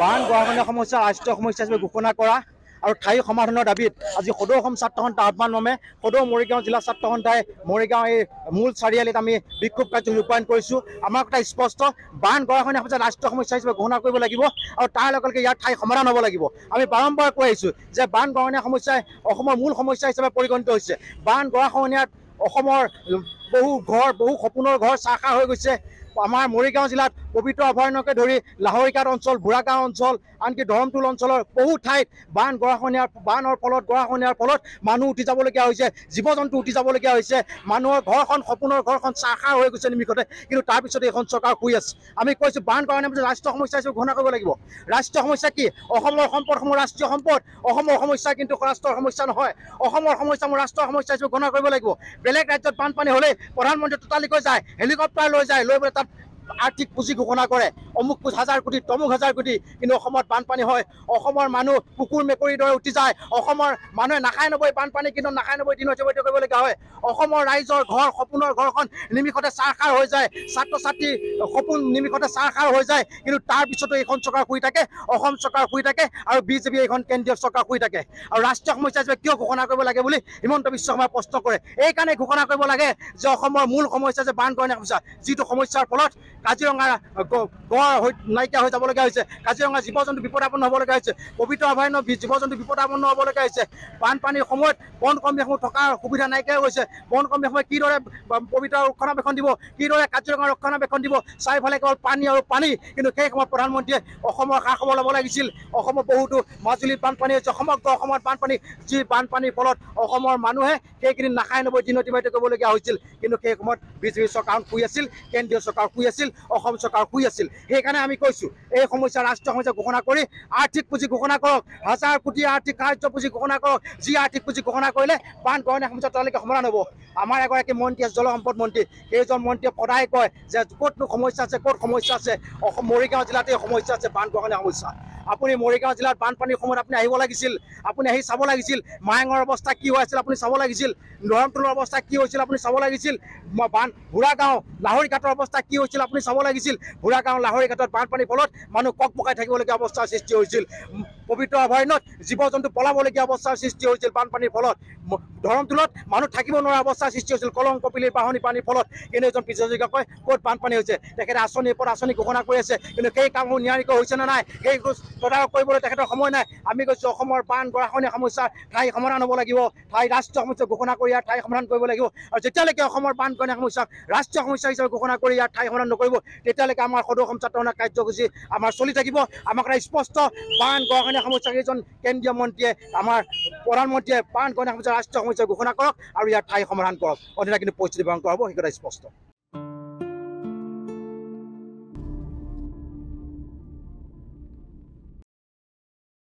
বান গৰাখহনীয়া সমস্যা ৰাষ্ট্ৰীয় সমস্যা হিচাপে ঘোষণা কৰা আৰু ঠাই সমাধানৰ দাবীত আজি সদৌ অসম ছাত্ৰ সন্থা আহ্বান মৰ্মে সদৌ মৰিগাঁও জিলা ছাত্ৰ সন্থাই মৰিগাঁও এই মূল চাৰিআলিত আমি বিক্ষোভ কাৰ্যসূচী ৰূপায়ণ কৰিছোঁ। আমাৰ কথা স্পষ্ট, বান গৰাখহনীয়া সমস্যা ৰাষ্ট্ৰীয় সমস্যা হিচাপে ঘোষণা কৰিব লাগিব আৰু তাৰ লগে লগে ইয়াৰ ঠাই সমাধান হ'ব লাগিব। আমি বাৰম্বাৰ কৈ আহিছোঁ যে বান গৰাখহনীয়া সমস্যাই অসমৰ মূল সমস্যা হিচাপে পৰিগণিত হৈছে। বান গৰাখহনীয়াত অসমৰ বহু সপোনৰ ঘৰ চাহখাৰ হৈ গৈছে। আমাৰ মৰিগাঁও জিলাত পবিত্ৰ অভয়াৰণ্যকে ধৰি লাহৰিঘাট অঞ্চল, বুঢ়াগাঁও অঞ্চল, আনকি ধৰমটোল অঞ্চলৰ বহু ঠাইত বানৰ ফলত মানুহ উঠি যাবলগীয়া হৈছে, জীৱ জন্তু উঠি যাবলগীয়া হৈছে। মানুহৰ ঘৰখন, সপোনৰ ঘৰখন চাহখাৰ হৈ গৈছে নিমিষতে, কিন্তু তাৰপিছতে এইখন চৰকাৰ শুই আছে। আমি কৈছোঁ বান গৰাখহনীয়া ৰাষ্ট্ৰীয় সমস্যা হিচাপে ঘোষণা কৰিব লাগিব। ৰাষ্ট্ৰীয় সমস্যা কি? অসমৰ সম্পদসমূহ ৰাষ্ট্ৰীয় সম্পদ। অসমৰ সমস্যা কিন্তু ৰাষ্ট্ৰৰ সমস্যা নহয়। অসমৰ সমস্যাসমূহ ৰাষ্ট্ৰৰ সমস্যা হিচাপে ঘোষণা কৰিব লাগিব। বেলেগ ৰাজ্যত বানপানী হ'লেই প্ৰধানমন্ত্ৰী ততালিকৈ যায়, হেলিকপ্টাৰ লৈ পেলাই তাত আৰ্থিক পুঁজি ঘোষণা কৰে, অমুক হাজাৰ কোটি, তমুক হাজাৰ কোটি। কিন্তু অসমত বানপানী হয়, অসমৰ মানুহ কুকুৰ মেকুৰীৰ দৰে উঠি যায়। অসমৰ মানুহে নাখায় নবৈ বানপানী কিন্তু নাখায় নবৈ দিন অতিবাহিত কৰিবলগীয়া হয়। অসমৰ ৰাইজৰ ঘৰ, সপোনৰ ঘৰখন নিমিষতে চাহখাৰ হৈ যায়, ছাত্ৰ ছাত্ৰীৰ সপোন নিমিষতে চাহখাৰ হৈ যায়। কিন্তু তাৰপিছতো এইখন চৰকাৰ শুই থাকে, অসম চৰকাৰ শুই থাকে আৰু বিজেপি এইখন কেন্দ্ৰীয় চৰকাৰ শুই থাকে। আৰু ৰাষ্ট্ৰীয় সমস্যা হিচাপে কিয় ঘোষণা কৰিব লাগে বুলি হিমন্ত বিশ্ব শৰ্মাই প্ৰশ্ন কৰে। এইকাৰণে ঘোষণা কৰিব লাগে যে অসমৰ মূল সমস্যা যে বান গৰাখহনীয়া সমস্যা, যিটো সমস্যাৰ ফলত কাজিৰঙা গড় নাইকিয়া হৈ যাবলগীয়া হৈছে, কাজিৰঙা জীৱ জন্তু বিপদাপন্ন হ'বলগীয়া হৈছে, পবিত্ৰ অভয়াৰণ্য জীৱ জন্তু বিপদাপন্ন হ'বলগীয়া হৈছে। বানপানীৰ সময়ত বন কৰ্মীসমূহ থকাৰ সুবিধা নাইকিয়া হৈছে। বন কৰ্মীসমূহে কিদৰে পবিত্ৰ ৰক্ষণাবেক্ষণ দিব, কিদৰে কাজিৰঙা ৰক্ষণাবেক্ষণ দিব? চাৰিওফালে কেৱল পানী আৰু পানী। কিন্তু সেই সময়ত প্ৰধানমন্ত্ৰীয়ে অসমৰ খা খবৰ ল'ব লাগিছিল। অসমৰ বহুতো মাজুলীত বানপানী হৈছে, সমগ্ৰ অসমত বানপানী, যি বানপানীৰ ফলত অসমৰ মানুহে সেইখিনি নাখায় নবৈ দিন অতিবাহিত কৰিবলগীয়া হৈছিল। কিন্তু সেই সময়ত বিজেপি চৰকাৰ শুই আছিল, কেন্দ্ৰীয় চৰকাৰ শুই আছিল, অসম চৰকাৰ শুই আছিল। সেইকাৰণে আমি কৈছোঁ এই সমস্যা ৰাষ্ট্ৰীয় সমস্যা ঘোষণা কৰি আৰ্থিক পুঁজি ঘোষণা কৰক, 1000 কোটি আৰ্থিক সাহায্য পুঁজি ঘোষণা কৰক। যি আৰ্থিক পুঁজি ঘোষণা কৰিলে বান গৰাখহনীয়া সমস্যা তালৈকে সমাধান হ'ব। আমাৰ এগৰাকী মন্ত্ৰী আছে, জলসম্পদ মন্ত্ৰী, সেইজন মন্ত্ৰীয়ে সদায় কয় যে ক'তনো সমস্যা আছে, ক'ত সমস্যা আছে? মৰিগাঁও জিলাতে সমস্যা আছে, বান গৰাখহনীয়া সমস্যা। আপুনি মৰিগাঁও জিলাত বানপানীৰ সময়ত আপুনি আহিব লাগিছিল, আপুনি আহি চাব লাগিছিল। মায়ঙৰ অৱস্থা কি হৈ আছিল আপুনি চাব লাগিছিল, ধৰমটোলৰ অৱস্থা কি হৈছিল আপুনি চাব লাগিছিল, বুঢ়াগাঁও লাহৰিঘাটৰ অৱস্থা কি হৈছিল আপুনি চাব লাগিছিল। বুঢ়াগাঁও লাহৰিঘাটত বানপানীৰ ফলত মানুহ ককবকাই থাকিবলগীয়া অৱস্থাৰ সৃষ্টি হৈছিল। পবিত্ৰ অভয়াৰণ্যত জীৱ জন্তু পলাবলগীয়া অৱস্থাৰ সৃষ্টি হৈছিল বানপানীৰ ফলত। ধৰমটোলত মানুহ থাকিব নোৱাৰা অৱস্থাৰ সৃষ্টি হৈছিল কলংকপিলিৰ বাঢ়নী পানীৰ ফলত। কিন্তু এজন পিছজীৱিকা কয় ক'ত বানপানী হৈছে, তেখেতে আঁচনিৰ ওপৰত আঁচনি ঘোষণা কৰি আছে, কিন্তু সেই কামবোৰ নিয়াৰিকৈ হৈছে নে নাই সেই তদাৰক কৰিবলৈ তেখেতৰ সময় নাই। আমি কৈছোঁ অসমৰ বান গৰাখহনীয়া সমস্যাৰ ঠাই সমাধান হ'ব লাগিব, ঠাই ৰাষ্ট্ৰীয় সমস্যা ঘোষণা কৰি ইয়াৰ ঠাই সমাধান কৰিব লাগিব। আৰু যেতিয়ালৈকে অসমৰ বান গৰাখহনীয়া সমস্যাক ৰাষ্ট্ৰীয় সমস্যা হিচাপে ঘোষণা কৰি ইয়াৰ ঠাই সমাধান নকৰিব, তেতিয়ালৈকে আমাৰ সদৌ অসম ছাত্ৰ সন্থা কাৰ্যসূচী আমাৰ চলি থাকিব। আমাৰ কথা স্পষ্ট, বান গৰাখহনীয়া সমস্যা কেইজন কেন্দ্ৰীয় মন্ত্ৰীয়ে, আমাৰ প্ৰধানমন্ত্ৰীয়ে বান গৰাখহনীয়া সমস্যা ৰাষ্ট্ৰীয় সমস্যা ঘোষণা কৰক আৰু ইয়াৰ ঠাই সমাধান কৰক, অন্যথা কিন্তু পৰিস্থিতি ভয়ংকৰ হ'ব, সেই কথা স্পষ্ট।